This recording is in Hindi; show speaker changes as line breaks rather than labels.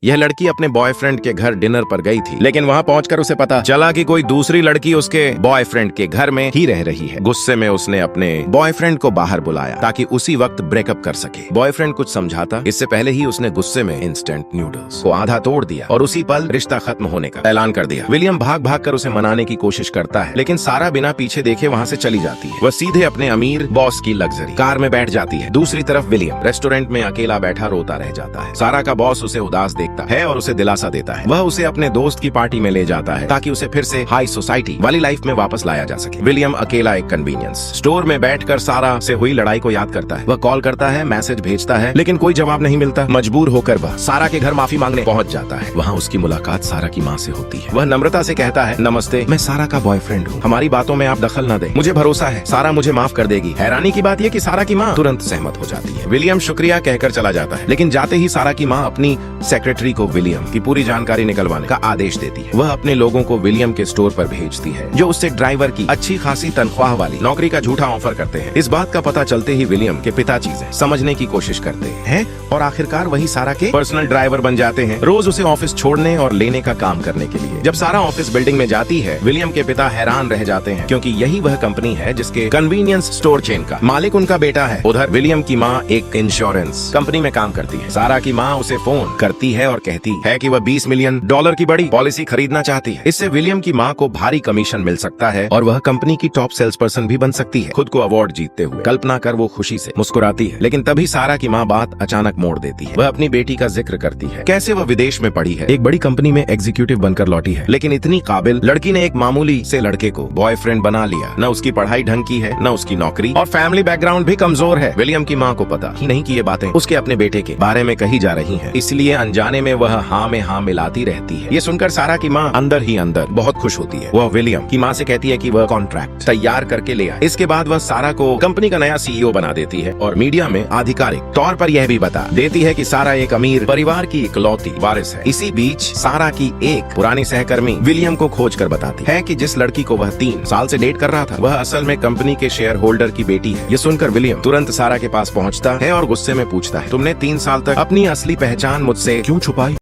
यह लड़की अपने बॉयफ्रेंड के घर डिनर पर गई थी, लेकिन वहां पहुंचकर उसे पता चला कि कोई दूसरी लड़की उसके बॉयफ्रेंड के घर में ही रह रही है। गुस्से में उसने अपने बॉयफ्रेंड को बाहर बुलाया ताकि उसी वक्त ब्रेकअप कर सके। बॉयफ्रेंड कुछ समझाता इससे पहले ही उसने गुस्से में इंस्टेंट नूडल्स को आधा तोड़ दिया और उसी पल रिश्ता खत्म होने का ऐलान कर दिया। विलियम भाग भाग कर उसे मनाने की कोशिश करता है, लेकिन सारा बिना पीछे देखे वहाँ से चली जाती है। वह सीधे अपने अमीर बॉस की लग्जरी कार में बैठ जाती है। दूसरी तरफ विलियम रेस्टोरेंट में अकेला बैठा रोता रह जाता है। सारा का बॉस उसे उदास देखता है और उसे दिलासा देता है। वह उसे अपने दोस्त की पार्टी में ले जाता है ताकि उसे फिर से हाई सोसाइटी वाली लाइफ में वापस लाया जा सके। विलियम अकेला एक कन्वीनियंस स्टोर में बैठकर सारा से हुई लड़ाई को याद करता है। वह कॉल करता है, मैसेज भेजता है, लेकिन कोई जवाब नहीं मिलता। मजबूर होकर वह सारा के घर माफी मांगने पहुंच जाता है। वहाँ उसकी मुलाकात सारा की माँ से होती है। वह नम्रता से कहता है, नमस्ते, मैं सारा का बॉयफ्रेंड हूँ, हमारी बातों में आप दखल न दें, मुझे भरोसा है सारा मुझे माफ कर देगी। हैरानी की बात यह कि सारा की माँ तुरंत सहमत हो जाती है। विलियम शुक्रिया कहकर चला जाता है, लेकिन जाते ही सारा की माँ अपनी सेक्रेटरी को विलियम की पूरी जानकारी निकलवाने का आदेश देती है। वह अपने लोगों को विलियम के स्टोर पर भेजती है, जो उससे ड्राइवर की अच्छी खासी तनख्वाह वाली नौकरी का झूठा ऑफर करते हैं। इस बात का पता चलते ही विलियम के पिता चीजें समझने की कोशिश करते हैं और आखिरकार वही सारा के पर्सनल ड्राइवर बन जाते हैं, रोज उसे ऑफिस छोड़ने और लेने का काम करने के लिए। जब सारा ऑफिस बिल्डिंग में जाती है, विलियम के पिता हैरान रह जाते हैं, क्योंकि यही वह कंपनी है जिसके कन्वीनियंस स्टोर चेन का मालिक उनका बेटा है। उधर विलियम की माँ एक इंश्योरेंस कंपनी में काम करती है। सारा की माँ उसे फोन करती है और कहती है कि वह $20 मिलियन की बड़ी पॉलिसी खरीदना चाहती है। इससे विलियम की माँ को भारी कमीशन मिल सकता है और वह कंपनी की टॉप सेल्स पर्सन भी बन सकती है। खुद को अवार्ड जीतते हुए कल्पना कर वो खुशी से मुस्कुराती है, लेकिन तभी सारा की माँ बात अचानक मोड़ देती है। वह अपनी बेटी का जिक्र करती है, कैसे वह विदेश में पढ़ी है, एक बड़ी कंपनी में एग्जीक्यूटिव बनकर लौटी है, लेकिन इतनी काबिल लड़की ने एक मामूली से लड़के को बॉयफ्रेंड बना लिया। न उसकी पढ़ाई ढंग की है, न उसकी नौकरी, और फैमिली बैकग्राउंड भी कमजोर है। विलियम की माँ को पता ही नहीं कि ये बातें उसके अपने बेटे के बारे में कही जा रही हैं, इसलिए अनजाने में वह हाँ में हाँ मिलाती रहती है। ये सुनकर सारा की माँ अंदर ही अंदर बहुत खुश होती है। वह विलियम की माँ से कहती है कि वह कॉन्ट्रैक्ट तैयार करके ले आए। इसके बाद वह सारा को कंपनी का नया CEO बना देती है और मीडिया में आधिकारिक तौर पर यह भी बता देती है कि सारा एक अमीर परिवार की इकलौती वारिस है। इसी बीच सारा की एक पुरानी सहकर्मी विलियम को खोज कर बताती है कि जिस लड़की को वह 3 साल से डेट कर रहा था, वह असल में कंपनी के शेयर होल्डर की बेटी है। ये सुनकर विलियम तुरंत सारा के पास पहुँचता है और गुस्से में पूछता है, तुमने 3 साल तक अपनी असली पहचान मुझसे क्यों छुपाई?